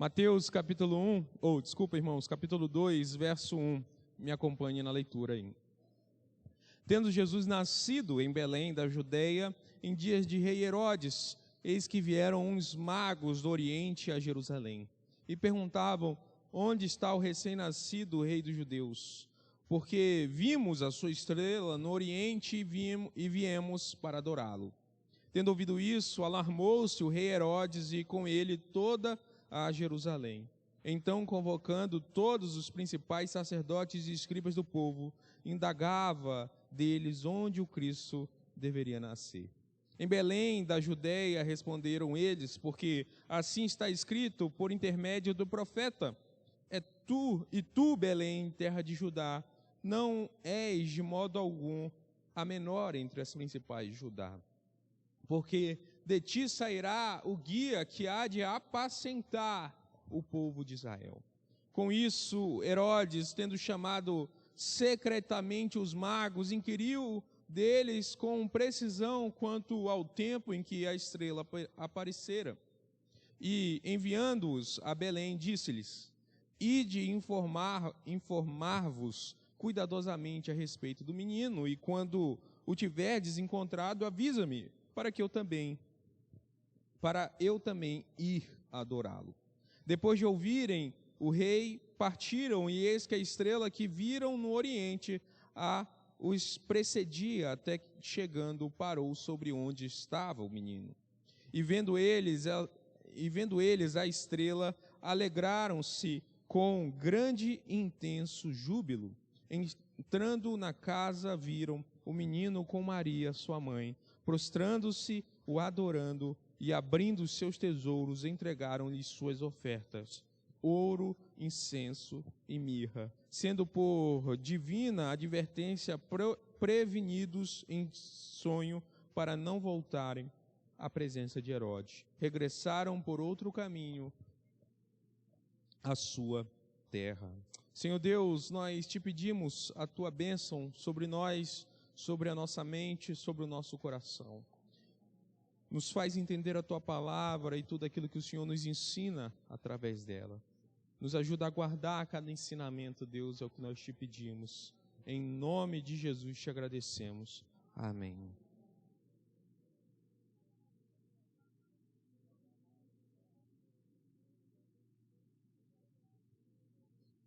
Mateus capítulo 1, irmãos, capítulo 2, verso 1, me acompanhe na leitura aí. Tendo Jesus nascido em Belém da Judeia, em dias de rei Herodes, eis que vieram uns magos do Oriente a Jerusalém, e perguntavam, onde está o recém-nascido rei dos judeus? Porque vimos a sua estrela no Oriente e viemos para adorá-lo. Tendo ouvido isso, alarmou-se o rei Herodes e com ele toda a Jerusalém. Então, convocando todos os principais sacerdotes e escribas do povo, indagava deles onde o Cristo deveria nascer. Em Belém da Judeia, responderam eles, porque assim está escrito por intermédio do profeta: tu, Belém, terra de Judá, não és de modo algum a menor entre as principais de Judá, porque de ti sairá o guia que há de apacentar o povo de Israel. Com isso, Herodes, tendo chamado secretamente os magos, inquiriu deles com precisão quanto ao tempo em que a estrela aparecera. E, enviando-os a Belém, disse-lhes: ide informar-vos cuidadosamente a respeito do menino, e quando o tiverdes encontrado, avisa-me, para eu também ir adorá-lo. Depois de ouvirem o rei, partiram, e eis que a estrela que viram no Oriente os precedia, até que, chegando, parou sobre onde estava o menino. E vendo eles a estrela, alegraram-se com grande e intenso júbilo. Entrando na casa, viram o menino com Maria, sua mãe, prostrando-se, o adorando, e abrindo os seus tesouros, entregaram-lhe suas ofertas, ouro, incenso e mirra, sendo por divina advertência prevenidos em sonho para não voltarem à presença de Herodes. Regressaram por outro caminho à sua terra. Senhor Deus, nós te pedimos a tua bênção sobre nós, sobre a nossa mente, sobre o nosso coração. Nos faz entender a tua palavra e tudo aquilo que o Senhor nos ensina através dela. Nos ajuda a guardar cada ensinamento, Deus, é o que nós te pedimos. Em nome de Jesus te agradecemos. Amém.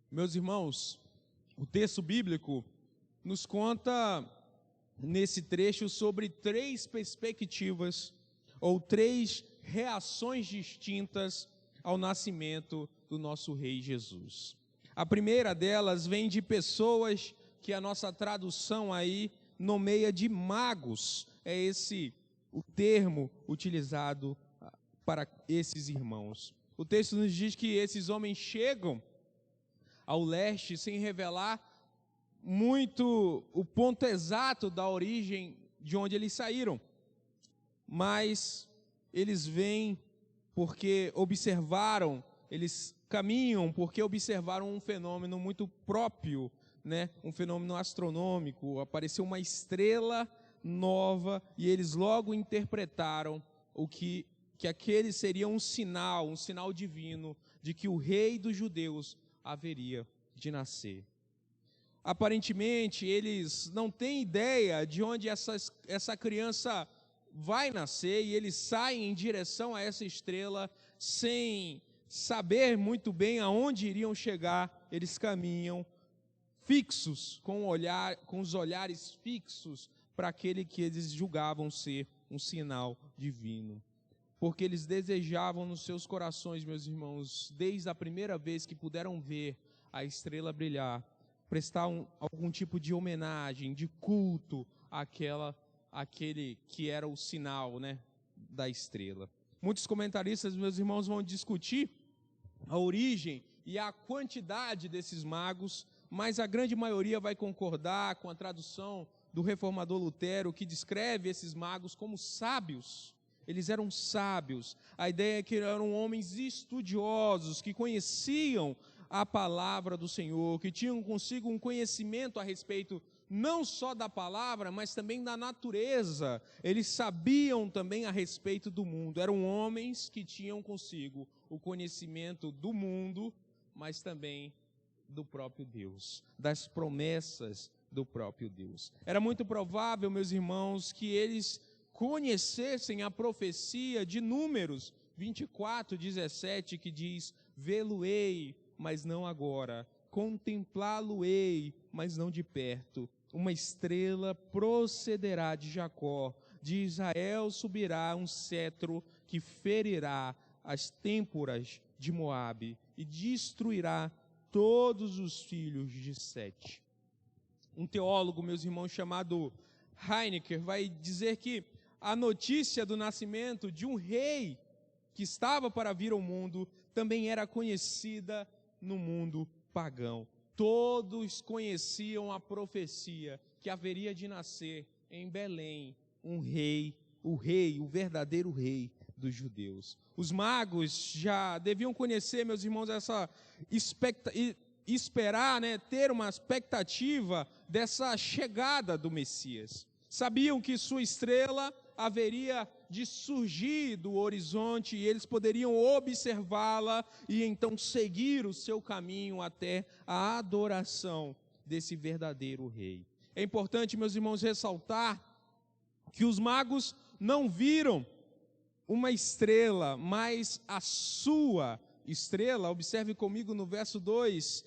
Meus irmãos, o texto bíblico nos conta nesse trecho sobre três perspectivas ou três reações distintas ao nascimento do nosso Rei Jesus. A primeira delas vem de pessoas que a nossa tradução aí nomeia de magos. É esse o termo utilizado para esses irmãos. O texto nos diz que esses homens chegam ao leste sem revelar muito o ponto exato da origem de onde eles saíram. Mas eles vêm porque observaram, eles caminham porque observaram um fenômeno muito próprio, né? Um fenômeno astronômico. Apareceu uma estrela nova e eles logo interpretaram que aquele seria um sinal divino de que o rei dos judeus haveria de nascer. Aparentemente, eles não têm ideia de onde essa criança vai nascer, e eles saem em direção a essa estrela sem saber muito bem aonde iriam chegar. Eles caminham fixos, com os olhares fixos para aquele que eles julgavam ser um sinal divino. Porque eles desejavam nos seus corações, meus irmãos, desde a primeira vez que puderam ver a estrela brilhar, prestar algum tipo de homenagem, de culto àquele que era o sinal, né, da estrela. Muitos comentaristas, meus irmãos, vão discutir a origem e a quantidade desses magos, mas a grande maioria vai concordar com a tradução do reformador Lutero, que descreve esses magos como sábios. Eles eram sábios. A ideia é que eram homens estudiosos, que conheciam a palavra do Senhor, que tinham consigo um conhecimento a respeito não só da palavra, mas também da natureza. Eles sabiam também a respeito do mundo. Eram homens que tinham consigo o conhecimento do mundo, mas também do próprio Deus, das promessas do próprio Deus. Era muito provável, meus irmãos, que eles conhecessem a profecia de Números 24:17, que diz: vê-lo-ei, mas não agora, contemplá-lo-ei, mas não de perto. Uma estrela procederá de Jacó, de Israel subirá um cetro que ferirá as têmporas de Moabe e destruirá todos os filhos de Sete. Um teólogo, meus irmãos, chamado Heinecker, vai dizer que a notícia do nascimento de um rei que estava para vir ao mundo também era conhecida no mundo pagão. Todos conheciam a profecia que haveria de nascer em Belém um rei, o verdadeiro rei dos judeus. Os magos já deviam conhecer, meus irmãos, essa esperar, ter uma expectativa dessa chegada do Messias. Sabiam que sua estrela haveria de surgir do horizonte e eles poderiam observá-la e então seguir o seu caminho até a adoração desse verdadeiro rei. É importante, meus irmãos, ressaltar que os magos não viram uma estrela, mas a sua estrela. Observe comigo no verso 2,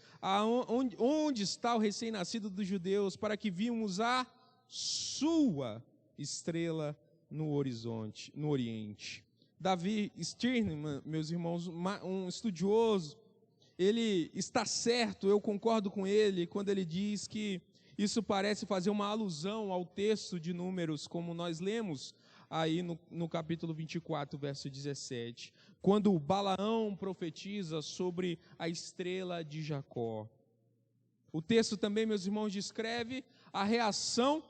onde está o recém-nascido dos judeus, para que vimos a sua estrela no horizonte, no Oriente. David Stern, meus irmãos, um estudioso, ele está certo, eu concordo com ele, quando ele diz que isso parece fazer uma alusão ao texto de Números, como nós lemos aí no capítulo 24, verso 17, quando Balaão profetiza sobre a estrela de Jacó. O texto também, meus irmãos, descreve a reação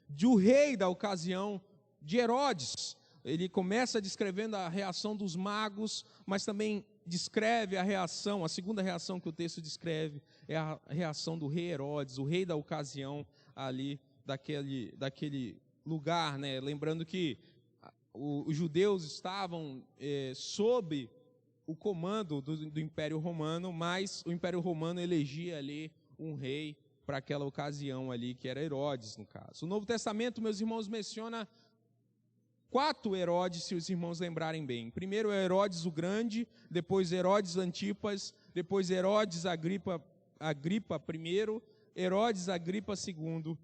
do rei da ocasião, de Herodes. Ele começa descrevendo a reação dos magos, mas também descreve a segunda reação que o texto descreve, é a reação do rei Herodes, o rei da ocasião ali, daquele lugar, Lembrando que os judeus estavam sob o comando do Império Romano, mas o Império Romano elegia ali um rei para aquela ocasião ali, que era Herodes, no caso. O Novo Testamento, meus irmãos, menciona 4 Herodes, se os irmãos lembrarem bem. Primeiro é Herodes o Grande, depois Herodes Antipas, depois Herodes Agripa I, Herodes Agripa II.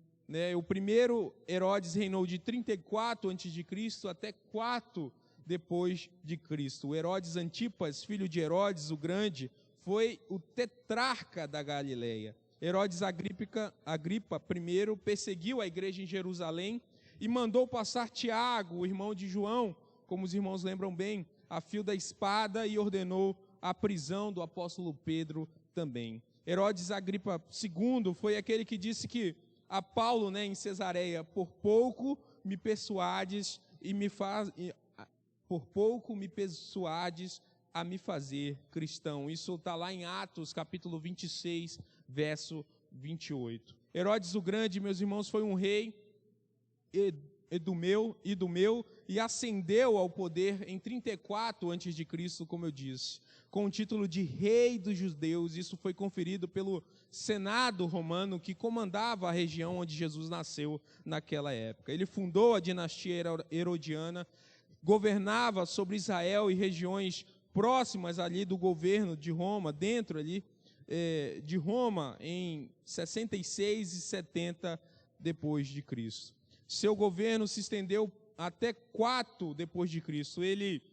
O primeiro Herodes reinou de 34 a.C. até 4 depois de Cristo. O Herodes Antipas, filho de Herodes o Grande, foi o tetrarca da Galileia. Herodes Agripa I perseguiu a igreja em Jerusalém e mandou passar Tiago, o irmão de João, como os irmãos lembram bem, a fio da espada, e ordenou a prisão do apóstolo Pedro também. Herodes Agripa II foi aquele que disse que a Paulo, em Cesareia, por pouco me persuades a me fazer cristão. Isso está lá em Atos, capítulo 26, verso 28. Herodes o Grande, meus irmãos, foi um rei idumeu e ascendeu ao poder em 34 a.C., como eu disse, com o título de rei dos judeus. Isso foi conferido pelo Senado romano, que comandava a região onde Jesus nasceu naquela época. Ele fundou a dinastia herodiana, governava sobre Israel e regiões próximas ali do governo de Roma, dentro ali de Roma, em 66 e 70 depois de Cristo. Seu governo se estendeu até 4 depois de Cristo. Ele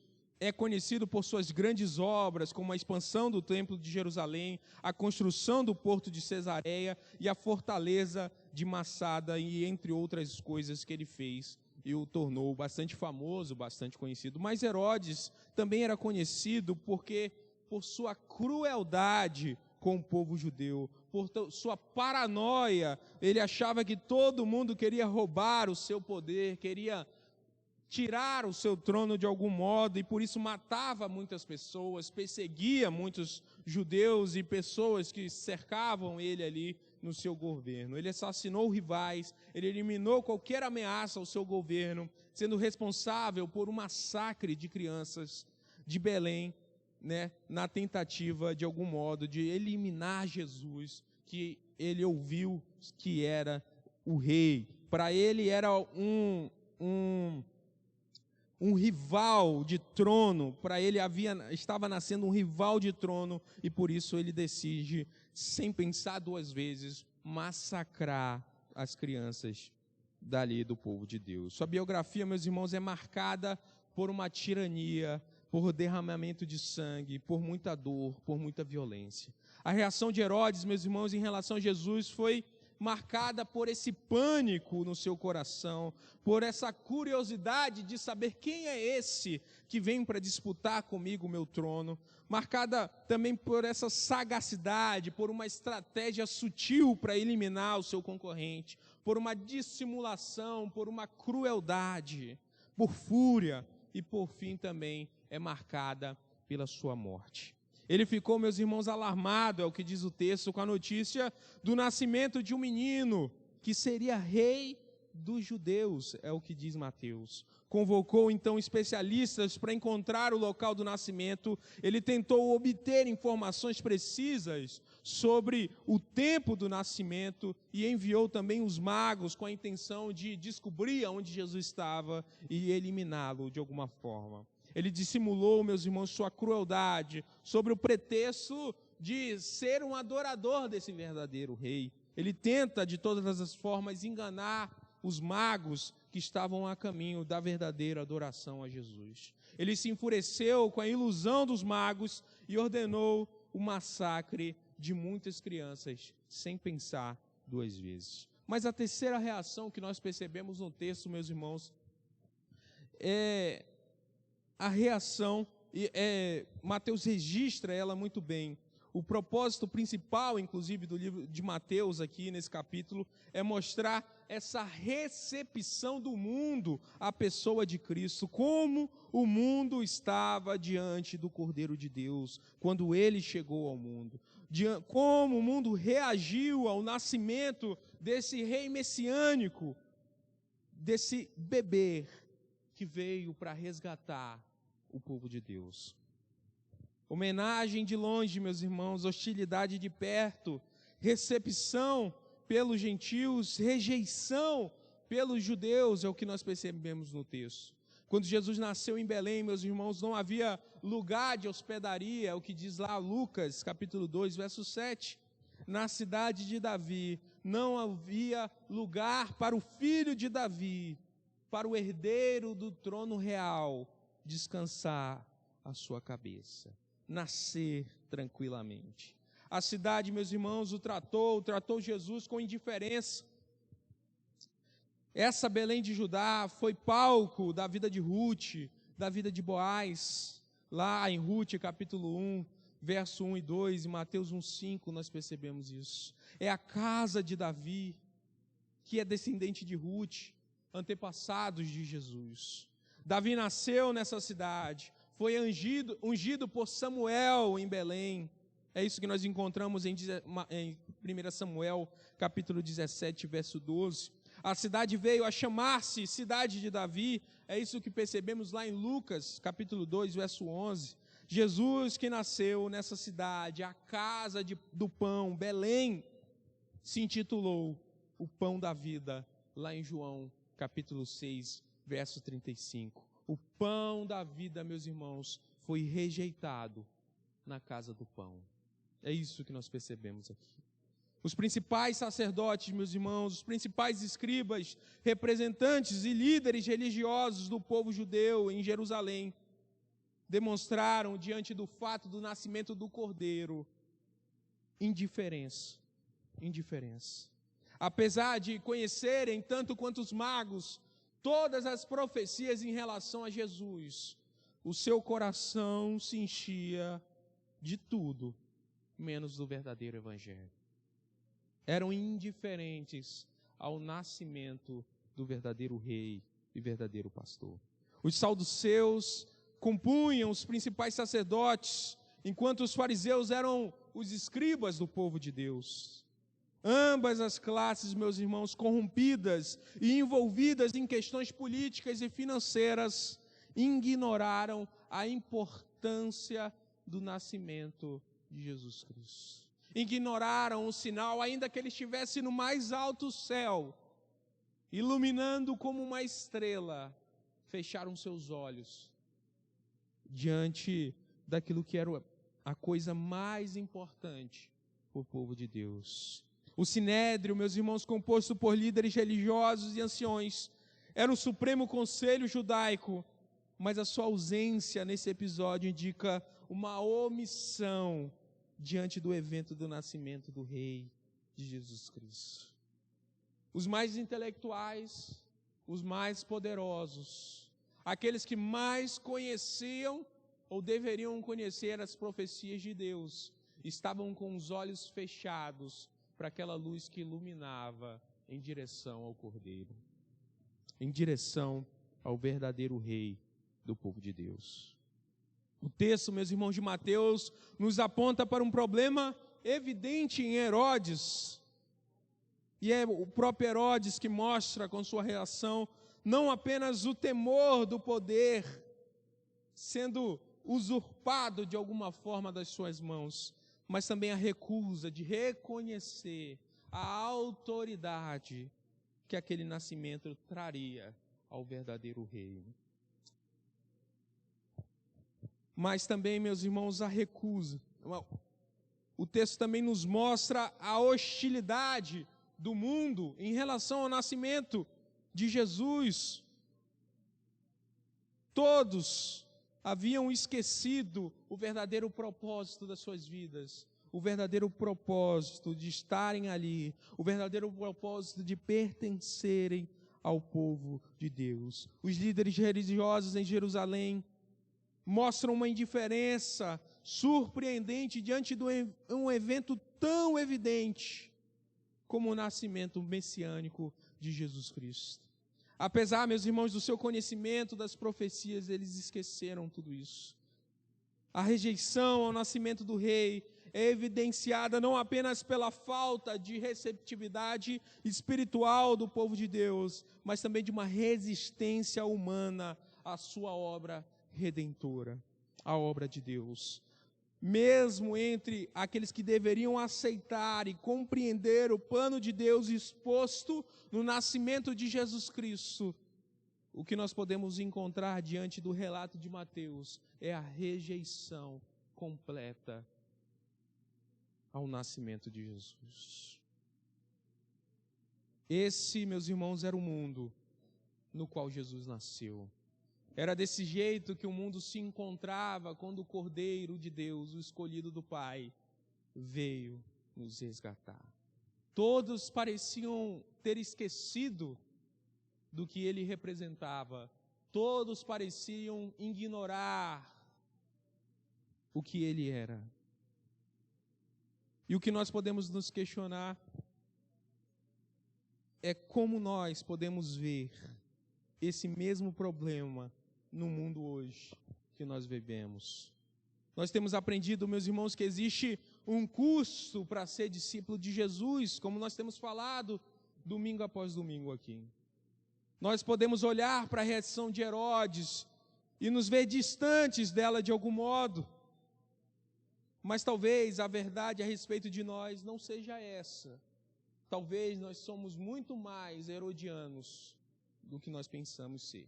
é conhecido por suas grandes obras, como a expansão do Templo de Jerusalém, a construção do Porto de Cesareia e a fortaleza de Massada, e entre outras coisas que ele fez, e o tornou bastante famoso, bastante conhecido. Mas Herodes também era conhecido por sua crueldade com o povo judeu, por sua paranoia. Ele achava que todo mundo queria roubar o seu poder, queria tirar o seu trono de algum modo, e por isso matava muitas pessoas, perseguia muitos judeus e pessoas que cercavam ele ali no seu governo. Ele assassinou rivais, ele eliminou qualquer ameaça ao seu governo, sendo responsável por um massacre de crianças de Belém né, na tentativa, de algum modo, de eliminar Jesus, que ele ouviu que era o rei. Para ele era um rival de trono, para ele estava nascendo um rival de trono, e por isso ele decide, sem pensar duas vezes, massacrar as crianças dali do povo de Deus. Sua biografia, meus irmãos, é marcada por uma tirania, por derramamento de sangue, por muita dor, por muita violência. A reação de Herodes, meus irmãos, em relação a Jesus foi marcada por esse pânico no seu coração, por essa curiosidade de saber quem é esse que vem para disputar comigo o meu trono, marcada também por essa sagacidade, por uma estratégia sutil para eliminar o seu concorrente, por uma dissimulação, por uma crueldade, por fúria e, por fim, também é marcada pela sua morte. Ele ficou, meus irmãos, alarmado, é o que diz o texto, com a notícia do nascimento de um menino que seria rei dos judeus, é o que diz Mateus. Convocou então especialistas para encontrar o local do nascimento. Ele tentou obter informações precisas sobre o tempo do nascimento e enviou também os magos com a intenção de descobrir onde Jesus estava e eliminá-lo de alguma forma. Ele dissimulou, meus irmãos, sua crueldade sobre o pretexto de ser um adorador desse verdadeiro rei. Ele tenta, de todas as formas, enganar os magos que estavam a caminho da verdadeira adoração a Jesus. Ele se enfureceu com a ilusão dos magos e ordenou o massacre de muitas crianças, sem pensar duas vezes. Mas a terceira reação que nós percebemos no texto, meus irmãos, é a reação, Mateus registra ela muito bem. O propósito principal, inclusive, do livro de Mateus, aqui nesse capítulo, é mostrar essa recepção do mundo à pessoa de Cristo, como o mundo estava diante do Cordeiro de Deus, quando ele chegou ao mundo, como o mundo reagiu ao nascimento desse rei messiânico, desse bebê que veio para resgatar o povo de Deus. Homenagem de longe, meus irmãos, hostilidade de perto, recepção pelos gentios, rejeição pelos judeus, é o que nós percebemos no texto. Quando Jesus nasceu em Belém, meus irmãos, não havia lugar de hospedaria, é o que diz lá Lucas, capítulo 2, verso 7. Na cidade de Davi, não havia lugar para o filho de Davi, para o herdeiro do trono real, descansar a sua cabeça, nascer tranquilamente. A cidade, meus irmãos, tratou Jesus com indiferença. Essa Belém de Judá foi palco da vida de Ruth, da vida de Boaz. Lá em Ruth, capítulo 1, verso 1 e 2, e Mateus 1:5, nós percebemos isso. É a casa de Davi, que é descendente de Ruth, antepassados de Jesus. Davi nasceu nessa cidade, foi ungido por Samuel em Belém. É isso que nós encontramos em 1 Samuel, capítulo 17, verso 12. A cidade veio a chamar-se Cidade de Davi, é isso que percebemos lá em Lucas, capítulo 2, verso 11. Jesus, que nasceu nessa cidade, a casa do pão, Belém, se intitulou o Pão da Vida, lá em João, capítulo 6, verso 35. O pão da vida, meus irmãos, foi rejeitado na casa do pão. É isso que nós percebemos aqui. Os principais sacerdotes, meus irmãos, os principais escribas, representantes e líderes religiosos do povo judeu em Jerusalém, demonstraram diante do fato do nascimento do Cordeiro indiferença. Apesar de conhecerem, tanto quanto os magos, todas as profecias em relação a Jesus, o seu coração se enchia de tudo, menos do verdadeiro evangelho. Eram indiferentes ao nascimento do verdadeiro rei e verdadeiro pastor. Os saduceus compunham os principais sacerdotes, enquanto os fariseus eram os escribas do povo de Deus. Ambas as classes, meus irmãos, corrompidas e envolvidas em questões políticas e financeiras, ignoraram a importância do nascimento de Jesus Cristo. Ignoraram o sinal, ainda que ele estivesse no mais alto céu, iluminando como uma estrela, fecharam seus olhos diante daquilo que era a coisa mais importante para o povo de Deus. O Sinédrio, meus irmãos, composto por líderes religiosos e anciões, era o supremo conselho judaico, mas a sua ausência nesse episódio indica uma omissão diante do evento do nascimento do Rei de Jesus Cristo. Os mais intelectuais, os mais poderosos, aqueles que mais conheciam ou deveriam conhecer as profecias de Deus, estavam com os olhos fechados para aquela luz que iluminava em direção ao Cordeiro, em direção ao verdadeiro Rei do povo de Deus. O texto, meus irmãos, de Mateus, nos aponta para um problema evidente em Herodes, e é o próprio Herodes que mostra com sua reação não apenas o temor do poder sendo usurpado de alguma forma das suas mãos, mas também a recusa de reconhecer a autoridade que aquele nascimento traria ao verdadeiro rei. Mas também, meus irmãos, a recusa. O texto também nos mostra a hostilidade do mundo em relação ao nascimento de Jesus. Todos haviam esquecido o verdadeiro propósito das suas vidas, o verdadeiro propósito de estarem ali, o verdadeiro propósito de pertencerem ao povo de Deus. Os líderes religiosos em Jerusalém mostram uma indiferença surpreendente diante de um evento tão evidente como o nascimento messiânico de Jesus Cristo. Apesar, meus irmãos, do seu conhecimento das profecias, eles esqueceram tudo isso. A rejeição ao nascimento do rei é evidenciada não apenas pela falta de receptividade espiritual do povo de Deus, mas também de uma resistência humana à sua obra redentora, à obra de Deus. Mesmo entre aqueles que deveriam aceitar e compreender o plano de Deus exposto no nascimento de Jesus Cristo, o que nós podemos encontrar diante do relato de Mateus é a rejeição completa ao nascimento de Jesus. Esse, meus irmãos, era o mundo no qual Jesus nasceu. Era desse jeito que o mundo se encontrava quando o Cordeiro de Deus, o escolhido do Pai, veio nos resgatar. Todos pareciam ter esquecido do que ele representava. Todos pareciam ignorar o que ele era. E o que nós podemos nos questionar é como nós podemos ver esse mesmo problema no mundo hoje que nós vivemos. Nós temos aprendido, meus irmãos, que existe um custo para ser discípulo de Jesus, como nós temos falado domingo após domingo aqui. Nós podemos olhar para a reação de Herodes e nos ver distantes dela de algum modo, mas talvez a verdade a respeito de nós não seja essa. Talvez nós somos muito mais herodianos do que nós pensamos ser.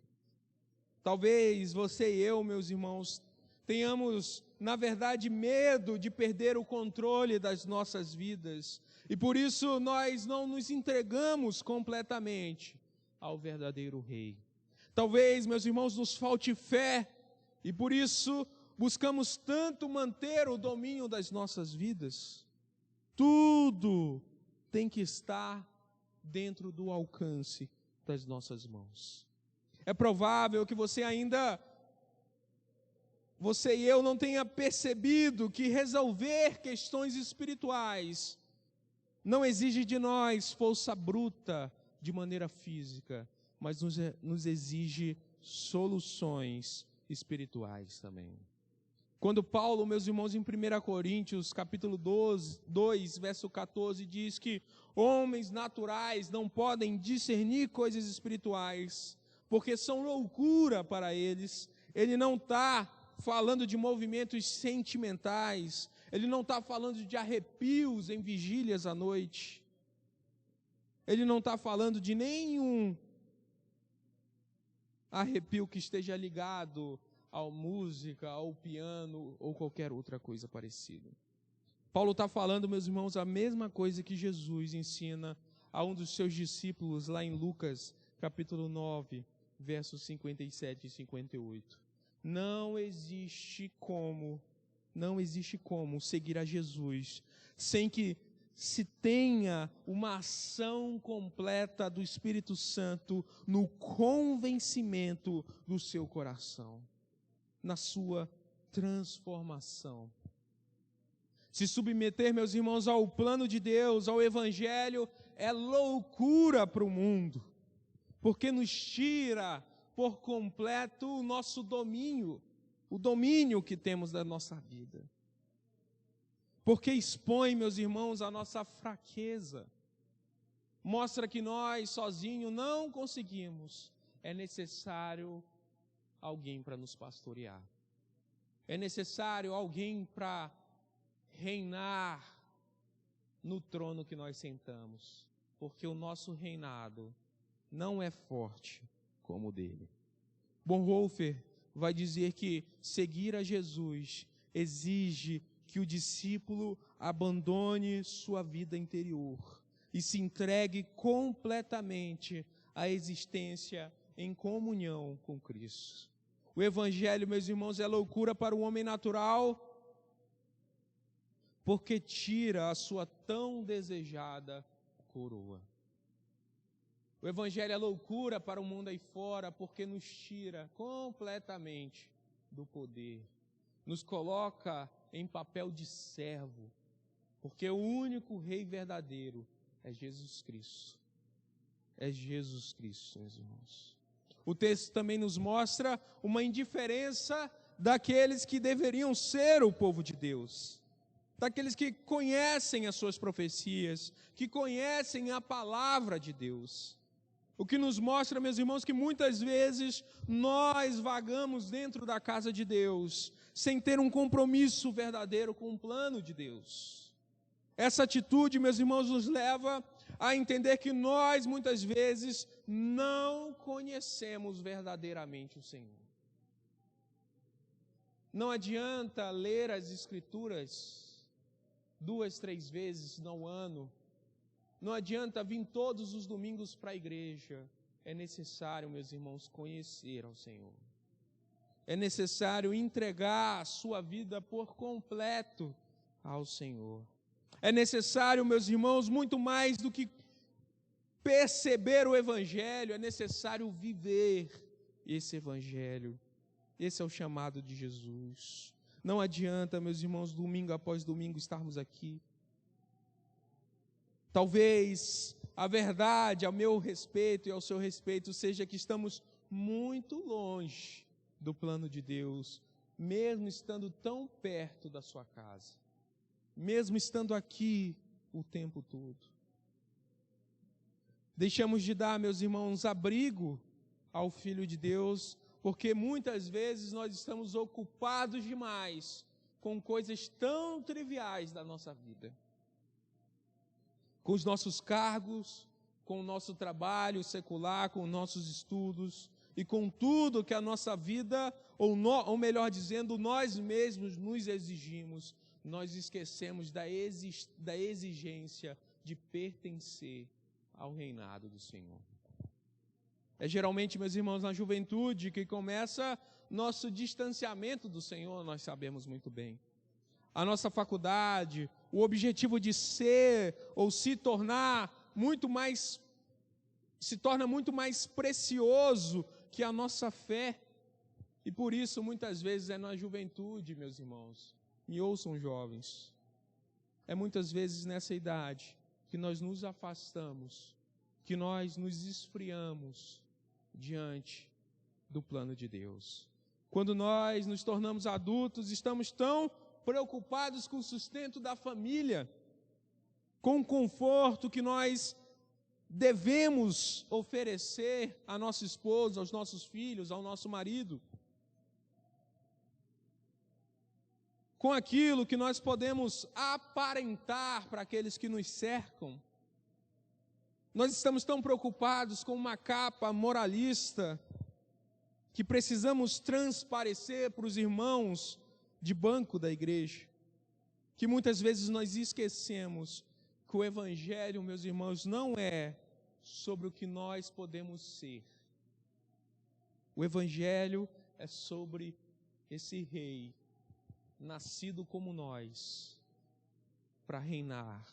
Talvez você e eu, meus irmãos, tenhamos, na verdade, medo de perder o controle das nossas vidas, e por isso nós não nos entregamos completamente ao verdadeiro Rei. Talvez, meus irmãos, nos falte fé, e por isso buscamos tanto manter o domínio das nossas vidas. Tudo tem que estar dentro do alcance das nossas mãos. É provável que você e eu não tenha percebido que resolver questões espirituais não exige de nós força bruta de maneira física, mas nos exige soluções espirituais também. Quando Paulo, meus irmãos, em 1 Coríntios, capítulo 2, verso 14, diz que homens naturais não podem discernir coisas espirituais, porque são loucura para eles, ele não está falando de movimentos sentimentais, ele não está falando de arrepios em vigílias à noite, ele não está falando de nenhum arrepio que esteja ligado à música, ao piano ou qualquer outra coisa parecida. Paulo está falando, meus irmãos, a mesma coisa que Jesus ensina a um dos seus discípulos lá em Lucas, capítulo 9, versos 57 e 58. Não existe como seguir a Jesus sem que se tenha uma ação completa do Espírito Santo no convencimento do seu coração, na sua transformação. Se submeter, meus irmãos, ao plano de Deus, ao Evangelho, é loucura para o mundo, porque nos tira por completo o nosso domínio, o domínio que temos da nossa vida. Porque expõe, meus irmãos, a nossa fraqueza. Mostra que nós sozinhos não conseguimos. É necessário alguém para nos pastorear. É necessário alguém para reinar no trono que nós sentamos. Porque o nosso reinado não é forte como o dele. Bonhoeffer vai dizer que seguir a Jesus exige que o discípulo abandone sua vida interior e se entregue completamente à existência em comunhão com Cristo. O Evangelho, meus irmãos, é loucura para o homem natural, porque tira a sua tão desejada coroa. O Evangelho é loucura para o mundo aí fora, porque nos tira completamente do poder, nos coloca em papel de servo, porque o único Rei verdadeiro é Jesus Cristo. É Jesus Cristo, meus irmãos. O texto também nos mostra uma indiferença daqueles que deveriam ser o povo de Deus, daqueles que conhecem as suas profecias, que conhecem a palavra de Deus. O que nos mostra, meus irmãos, que muitas vezes nós vagamos dentro da casa de Deus, sem ter um compromisso verdadeiro com o plano de Deus. Essa atitude, meus irmãos, nos leva a entender que nós, muitas vezes, não conhecemos verdadeiramente o Senhor. Não adianta ler as Escrituras 2, 3 vezes no ano. Não adianta vir todos os domingos para a igreja. É necessário, meus irmãos, conhecer ao Senhor. É necessário entregar a sua vida por completo ao Senhor. É necessário, meus irmãos, muito mais do que perceber o Evangelho, é necessário viver esse Evangelho. Esse é o chamado de Jesus. Não adianta, meus irmãos, domingo após domingo estarmos aqui. Talvez a verdade a meu respeito e ao seu respeito seja que estamos muito longe do plano de Deus, mesmo estando tão perto da sua casa, mesmo estando aqui o tempo todo. Deixamos de dar, meus irmãos, abrigo ao Filho de Deus, porque muitas vezes nós estamos ocupados demais com coisas tão triviais da nossa vida. Com os nossos cargos, com o nosso trabalho secular, com nossos estudos e com tudo que a nossa vida, ou melhor dizendo, nós mesmos nos exigimos, nós esquecemos da exigência de pertencer ao reinado do Senhor. É geralmente, meus irmãos, na juventude que começa nosso distanciamento do Senhor, nós sabemos muito bem. A nossa faculdade, o objetivo de ser ou se torna muito mais precioso que a nossa fé. E por isso, muitas vezes, é na juventude, meus irmãos, me ouçam jovens, é muitas vezes nessa idade que nós nos afastamos, que nós nos esfriamos diante do plano de Deus. Quando nós nos tornamos adultos, estamos tão preocupados com o sustento da família, com o conforto que nós devemos oferecer à nossa esposa, aos nossos filhos, ao nosso marido. com aquilo que nós podemos aparentar para aqueles que nos cercam. Nós estamos tão preocupados com uma capa moralista que precisamos transparecer para os irmãos de banco da igreja, que muitas vezes nós esquecemos que o Evangelho, meus irmãos, não é sobre o que nós podemos ser. O Evangelho é sobre esse rei, nascido como nós, para reinar,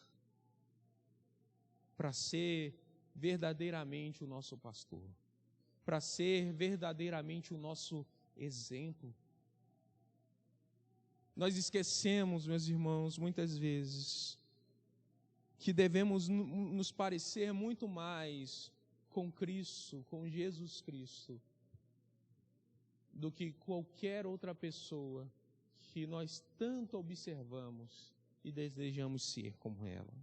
para ser verdadeiramente o nosso pastor, para ser verdadeiramente o nosso exemplo. Nós esquecemos, meus irmãos, muitas vezes, que devemos nos parecer muito mais com Cristo, com Jesus Cristo, do que qualquer outra pessoa que nós tanto observamos e desejamos ser como ela.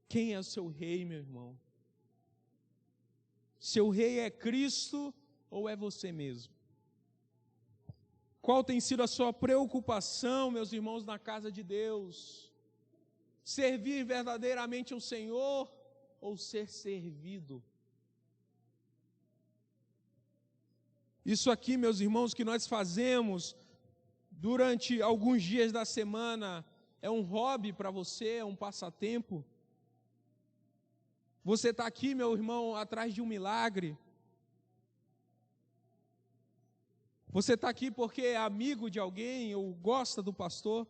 Quem é o seu rei, meu irmão? Seu rei é Cristo ou é você mesmo? Qual tem sido a sua preocupação, meus irmãos, na casa de Deus? Servir verdadeiramente ao Senhor ou ser servido? Isso aqui, meus irmãos, que nós fazemos durante alguns dias da semana, é um hobby para você, é um passatempo? Você está aqui, meu irmão, atrás de um milagre? Você está aqui porque é amigo de alguém ou gosta do pastor?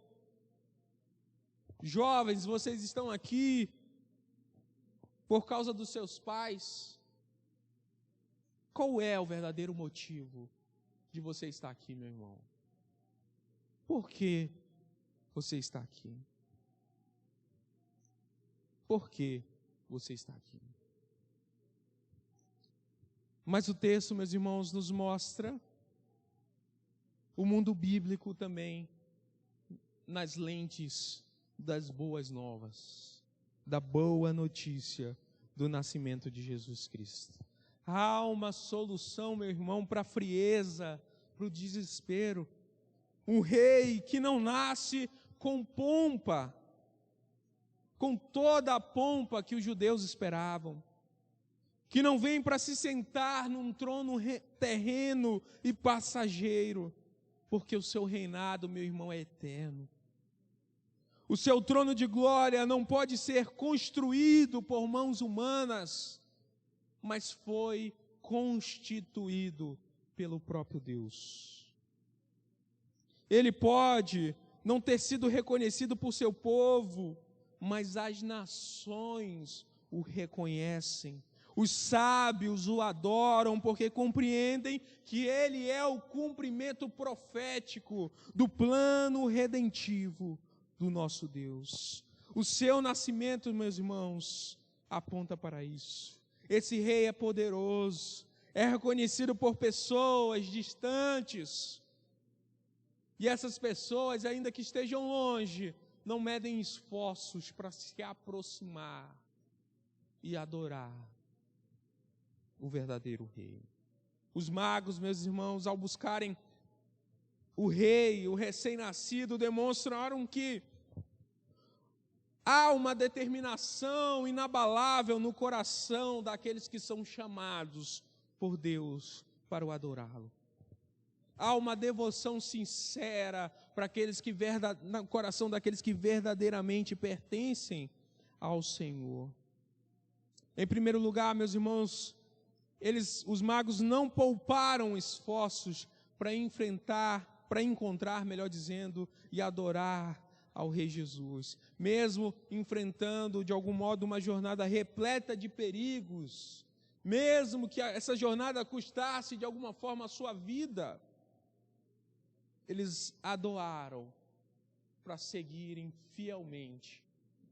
Jovens, vocês estão aqui por causa dos seus pais? Qual é o verdadeiro motivo de você estar aqui, meu irmão? Por que você está aqui? Por que você está aqui? Mas o texto, meus irmãos, nos mostra o mundo bíblico também nas lentes das boas novas, da boa notícia do nascimento de Jesus Cristo. Há uma solução, meu irmão, para a frieza, para o desespero. Um rei que não nasce com pompa, com toda a pompa que os judeus esperavam, que não vem para se sentar num trono terreno e passageiro, porque o seu reinado, meu irmão, é eterno. O seu trono de glória não pode ser construído por mãos humanas, mas foi constituído pelo próprio Deus. Ele pode não ter sido reconhecido por seu povo, mas as nações o reconhecem. Os sábios o adoram porque compreendem que ele é o cumprimento profético do plano redentivo do nosso Deus. O seu nascimento, meus irmãos, aponta para isso. Esse rei é poderoso, é reconhecido por pessoas distantes. E essas pessoas, ainda que estejam longe, não medem esforços para se aproximar e adorar o verdadeiro rei. Os magos, meus irmãos, ao buscarem o rei, o recém-nascido, demonstraram que há uma determinação inabalável no coração daqueles que são chamados por Deus para o adorá-lo. Há uma devoção sincera para aqueles que no coração daqueles que verdadeiramente pertencem ao Senhor. Em primeiro lugar, meus irmãos, os magos não pouparam esforços para encontrar, melhor dizendo, e adorar ao Rei Jesus, mesmo enfrentando de algum modo uma jornada repleta de perigos, mesmo que essa jornada custasse de alguma forma a sua vida, eles adoraram para seguirem fielmente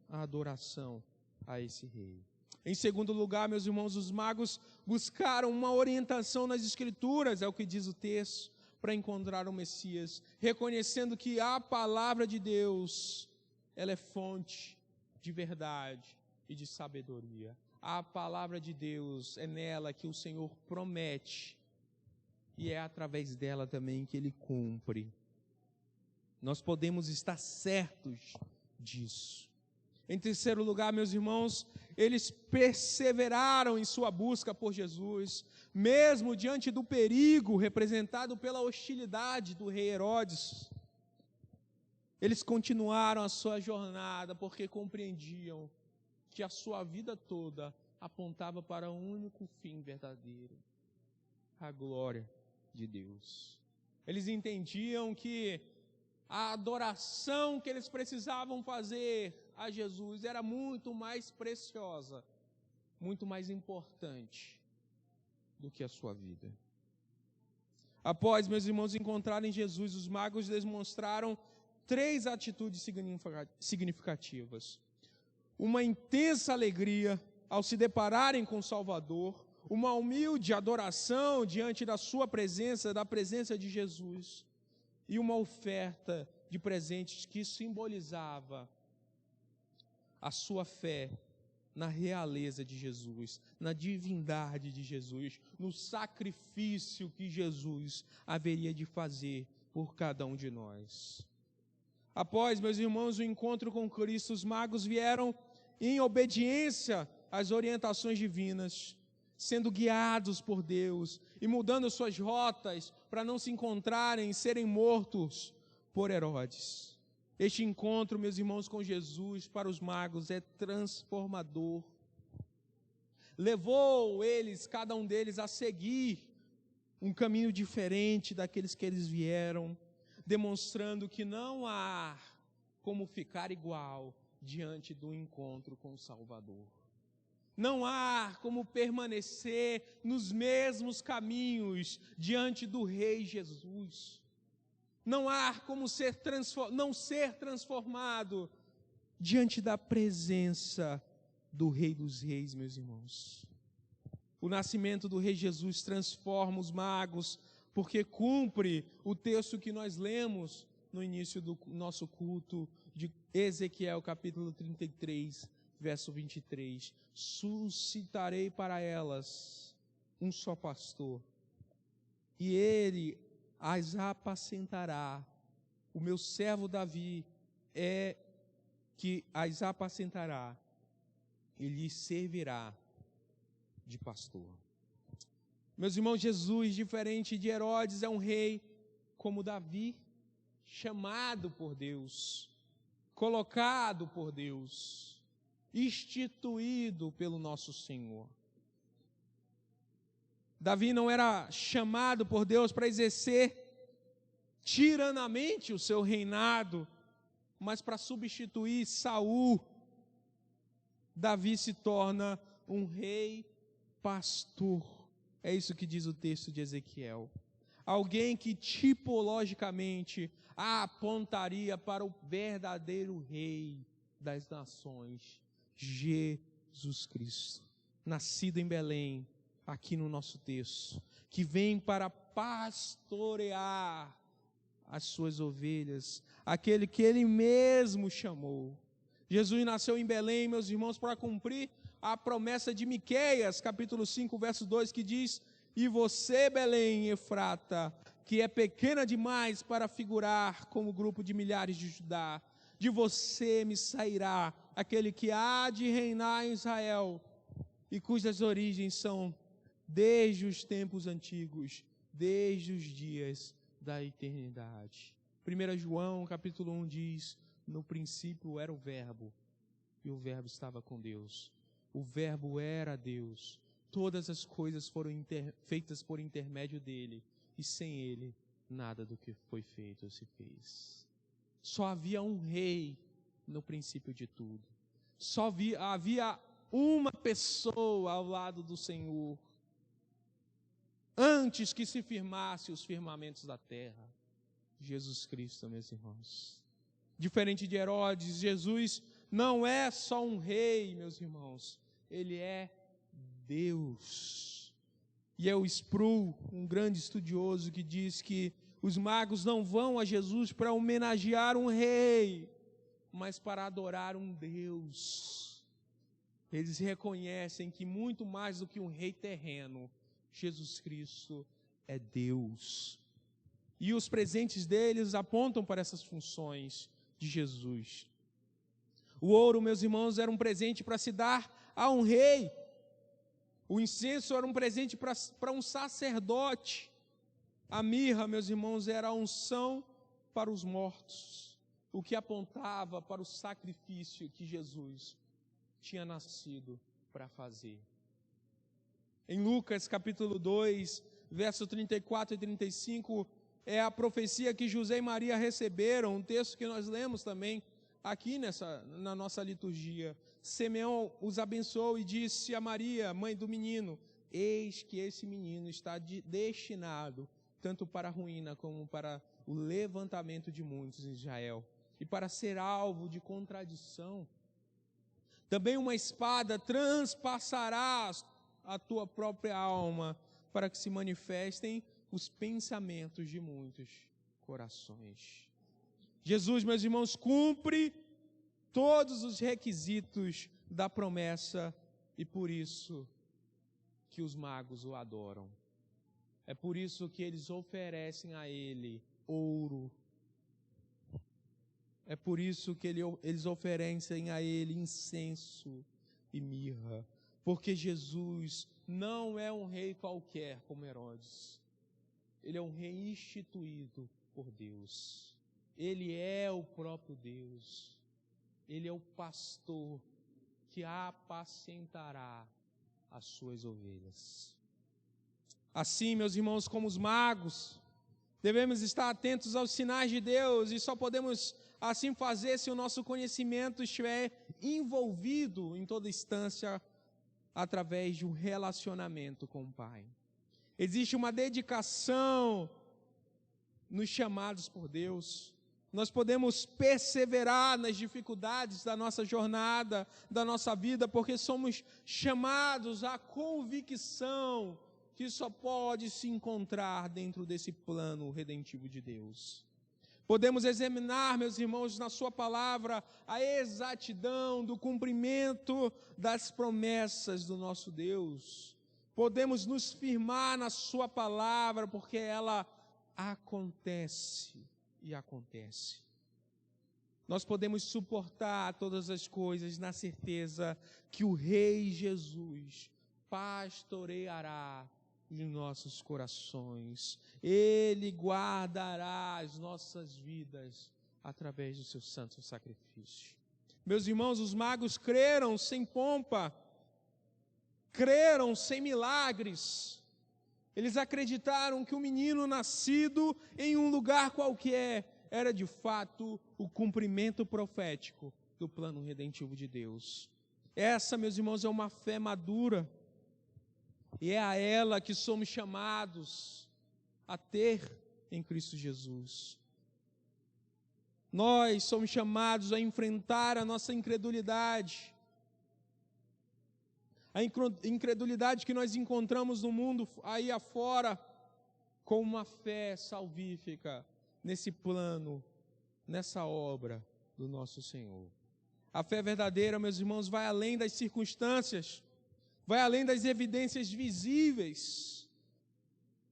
a adoração a esse rei. Em segundo lugar, meus irmãos, os magos buscaram uma orientação nas Escrituras, é o que diz o texto, para encontrar o Messias, reconhecendo que a palavra de Deus, ela é fonte de verdade e de sabedoria. A palavra de Deus, é nela que o Senhor promete, e é através dela também que Ele cumpre. Nós podemos estar certos disso. Em terceiro lugar, meus irmãos, eles perseveraram em sua busca por Jesus, mesmo diante do perigo representado pela hostilidade do rei Herodes. Eles continuaram a sua jornada porque compreendiam que a sua vida toda apontava para um único fim verdadeiro: a glória de Deus. Eles entendiam que a adoração que eles precisavam fazer a Jesus era muito mais preciosa, muito mais importante do que a sua vida. Após, meus irmãos, encontrarem Jesus, os magos demonstraram 3 atitudes significativas: uma intensa alegria ao se depararem com o Salvador, uma humilde adoração diante da sua presença, da presença de Jesus, e uma oferta de presentes que simbolizava a sua fé na realeza de Jesus, na divindade de Jesus, no sacrifício que Jesus haveria de fazer por cada um de nós. Após, meus irmãos, o encontro com Cristo, os magos vieram em obediência às orientações divinas, sendo guiados por Deus e mudando suas rotas para não se encontrarem e serem mortos por Herodes. Este encontro, meus irmãos, com Jesus para os magos é transformador. Levou eles, cada um deles, a seguir um caminho diferente daqueles que eles vieram, demonstrando que não há como ficar igual diante do encontro com o Salvador. Não há como permanecer nos mesmos caminhos diante do Rei Jesus. Não há como não ser transformado diante da presença do Rei dos Reis, meus irmãos. O nascimento do Rei Jesus transforma os magos, porque cumpre o texto que nós lemos no início do nosso culto de Ezequiel, capítulo 33, verso 23. Suscitarei para elas um só pastor, e ele as apacentará. O meu servo Davi é que as apacentará e lhes servirá de pastor. Meus irmãos, Jesus, diferente de Herodes, é um rei como Davi, chamado por Deus, colocado por Deus, instituído pelo nosso Senhor. Davi não era chamado por Deus para exercer tiranamente o seu reinado, mas para substituir Saul. Davi se torna um rei pastor. É isso que diz o texto de Ezequiel. Alguém que tipologicamente apontaria para o verdadeiro rei das nações, Jesus Cristo, nascido em Belém, aqui no nosso texto, que vem para pastorear as suas ovelhas, aquele que ele mesmo chamou. Jesus nasceu em Belém, meus irmãos, para cumprir a promessa de Miqueias, capítulo 5, verso 2, que diz: e você, Belém, Efrata, que é pequena demais para figurar como grupo de milhares de Judá, de você me sairá aquele que há de reinar em Israel, e cujas origens são desde os tempos antigos, desde os dias da eternidade. 1 João, capítulo 1 diz: no princípio era o Verbo, e o Verbo estava com Deus. O Verbo era Deus. Todas as coisas foram feitas por intermédio dele, e sem ele, nada do que foi feito se fez. Só havia um rei no princípio de tudo. Só havia uma pessoa ao lado do Senhor, antes que se firmasse os firmamentos da terra: Jesus Cristo, meus irmãos. Diferente de Herodes, Jesus não é só um rei, meus irmãos, ele é Deus. E é o Sproul, um grande estudioso, que diz que os magos não vão a Jesus para homenagear um rei, mas para adorar um Deus. Eles reconhecem que muito mais do que um rei terreno, Jesus Cristo é Deus. E os presentes deles apontam para essas funções de Jesus. O ouro, meus irmãos, era um presente para se dar a um rei. O incenso era um presente para um sacerdote. A mirra, meus irmãos, era a unção para os mortos, o que apontava para o sacrifício que Jesus tinha nascido para fazer. Em Lucas capítulo 2, verso 34 e 35, é a profecia que José e Maria receberam, um texto que nós lemos também aqui na nossa liturgia. Simeão os abençoou e disse a Maria, mãe do menino: eis que esse menino está destinado tanto para a ruína como para o levantamento de muitos em Israel, e para ser alvo de contradição. Também uma espada transpassará a tua própria alma, para que se manifestem os pensamentos de muitos corações. Jesus, meus irmãos, cumpre todos os requisitos da promessa, e por isso que os magos o adoram. É por isso que eles oferecem a ele ouro. É por isso que eles oferecem a ele incenso e mirra. Porque Jesus não é um rei qualquer como Herodes. Ele é um rei instituído por Deus. Ele é o próprio Deus. Ele é o pastor que apacentará as suas ovelhas. Assim, meus irmãos, como os magos, devemos estar atentos aos sinais de Deus, e só podemos assim fazer se o nosso conhecimento estiver envolvido em toda instância através de um relacionamento com o Pai. Existe uma dedicação nos chamados por Deus. Nós podemos perseverar nas dificuldades da nossa jornada, da nossa vida, porque somos chamados à convicção que só pode se encontrar dentro desse plano redentivo de Deus. Podemos examinar, meus irmãos, na sua palavra, a exatidão do cumprimento das promessas do nosso Deus. Podemos nos firmar na sua palavra, porque ela acontece e acontece. Nós podemos suportar todas as coisas na certeza que o Rei Jesus pastoreará os nossos corações. Ele guardará as nossas vidas através do seu santo sacrifício. Meus irmãos, os magos creram sem pompa, creram sem milagres. Eles acreditaram que o menino nascido em um lugar qualquer era de fato o cumprimento profético do plano redentivo de Deus. Essa, meus irmãos, é uma fé madura, e é a ela que somos chamados a ter em Cristo Jesus. Nós somos chamados a enfrentar a nossa incredulidade, a incredulidade que nós encontramos no mundo aí afora, com uma fé salvífica nesse plano, nessa obra do nosso Senhor. A fé verdadeira, meus irmãos, vai além das circunstâncias, vai além das evidências visíveis,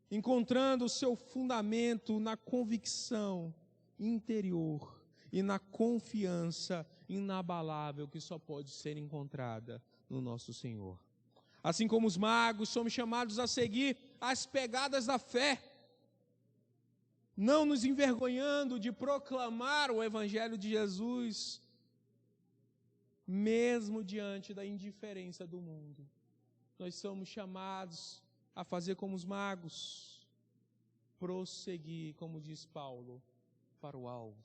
encontrando o seu fundamento na convicção interior e na confiança inabalável que só pode ser encontrada no nosso Senhor. Assim como os magos, somos chamados a seguir as pegadas da fé, não nos envergonhando de proclamar o Evangelho de Jesus, mesmo diante da indiferença do mundo. Nós somos chamados a fazer como os magos, prosseguir, como diz Paulo, para o alvo.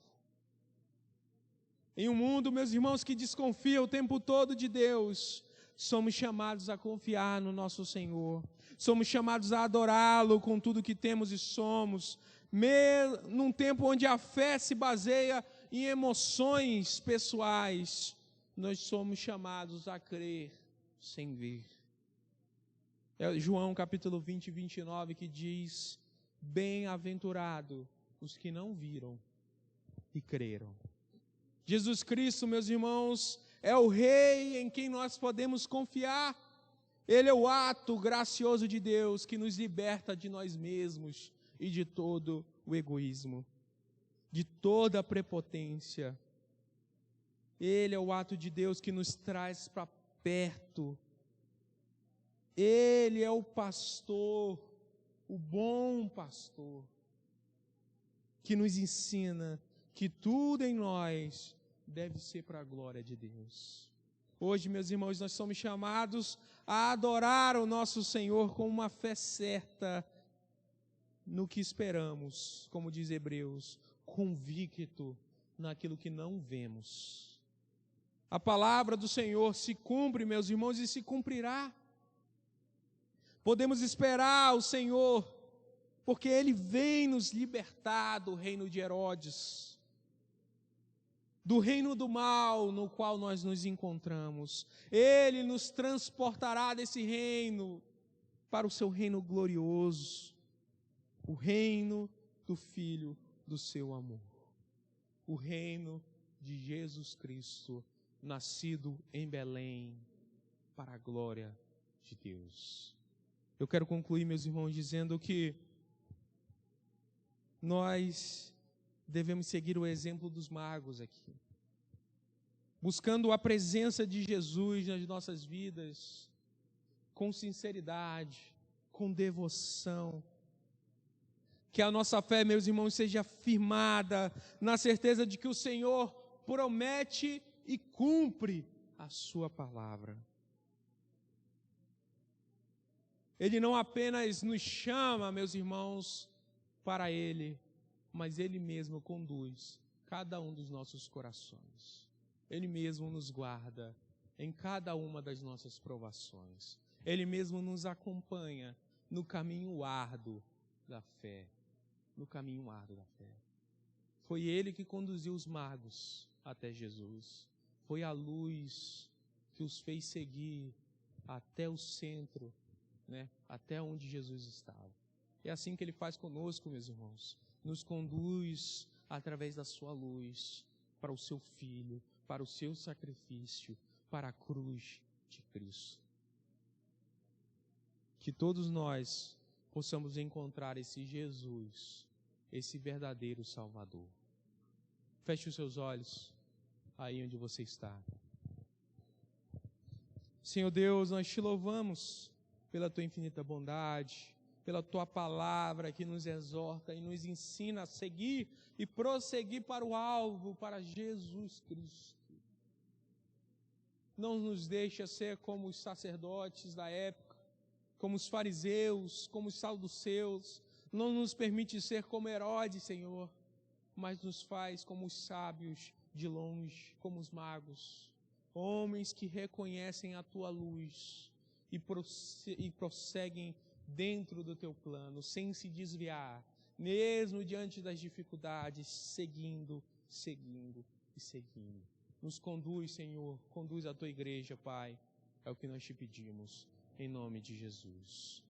Em um mundo, meus irmãos, que desconfia o tempo todo de Deus, somos chamados a confiar no nosso Senhor. Somos chamados a adorá-lo com tudo que temos e somos. Num tempo onde a fé se baseia em emoções pessoais, nós somos chamados a crer sem ver. É João capítulo 20, 29 que diz: bem-aventurado os que não viram e creram. Jesus Cristo, meus irmãos, é o Rei em quem nós podemos confiar. Ele é o ato gracioso de Deus que nos liberta de nós mesmos e de todo o egoísmo, de toda a prepotência. Ele é o ato de Deus que nos traz para perto. Ele é o pastor, o bom pastor, que nos ensina que tudo em nós deve ser para a glória de Deus. Hoje, meus irmãos, nós somos chamados a adorar o nosso Senhor com uma fé certa no que esperamos, como diz Hebreus, convicto naquilo que não vemos. A palavra do Senhor se cumpre, meus irmãos, e se cumprirá. Podemos esperar o Senhor, porque Ele vem nos libertar do reino de Herodes, do reino do mal no qual nós nos encontramos. Ele nos transportará desse reino para o seu reino glorioso, o reino do Filho do seu amor, o reino de Jesus Cristo, nascido em Belém, para a glória de Deus. Eu quero concluir, meus irmãos, dizendo que nós devemos seguir o exemplo dos magos aqui, buscando a presença de Jesus nas nossas vidas, com sinceridade, com devoção. Que a nossa fé, meus irmãos, seja firmada na certeza de que o Senhor promete e cumpre a sua palavra. Ele não apenas nos chama, meus irmãos, para Ele, mas Ele mesmo conduz cada um dos nossos corações. Ele mesmo nos guarda em cada uma das nossas provações. Ele mesmo nos acompanha no caminho árduo da fé. No caminho árduo da fé. Foi Ele que conduziu os magos até Jesus. Foi a luz que os fez seguir até o centro, até onde Jesus estava. É assim que Ele faz conosco, meus irmãos. Nos conduz através da sua luz para o seu Filho, para o seu sacrifício, para a cruz de Cristo. Que todos nós possamos encontrar esse Jesus, esse verdadeiro Salvador. Feche os seus olhos aí onde você está. Senhor Deus, nós te louvamos pela tua infinita bondade, pela tua palavra que nos exorta e nos ensina a seguir e prosseguir para o alvo, para Jesus Cristo. Não nos deixa ser como os sacerdotes da época, como os fariseus, como os saduceus. Não nos permite ser como Herodes, Senhor, mas nos faz como os sábios de longe, como os magos, homens que reconhecem a tua luz e prosseguem dentro do teu plano, sem se desviar, mesmo diante das dificuldades, seguindo e seguindo. Nos conduz, Senhor, conduz a tua igreja, Pai, é o que nós te pedimos, em nome de Jesus.